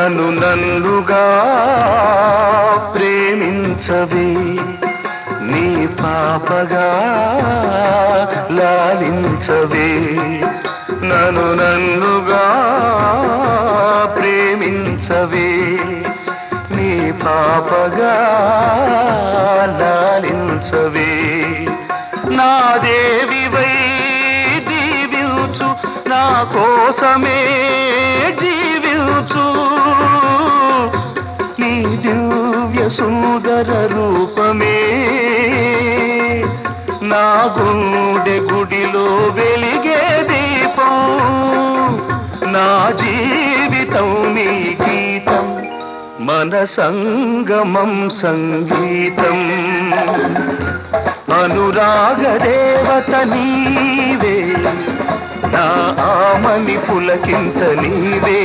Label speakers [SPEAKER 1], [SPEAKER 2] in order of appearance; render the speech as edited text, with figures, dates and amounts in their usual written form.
[SPEAKER 1] నన్ను నన్నుగా ప్రేమించవే నీ పాపగా లాలించవే నన్ను నన్నుగా ప్రేమించవే నీ పాపగా లాలించవే నా దేవివై దీవించు నా కోసమే జీవించు నీ దివ్య సుందర రూపమే నా గుండె గుడిలో వెలిగే దీపం నా జీవితం నీ గీతం మన సంగమం సంగీతం అనురాగ దేవత నీవే నా ఆమని పులకింత నీవే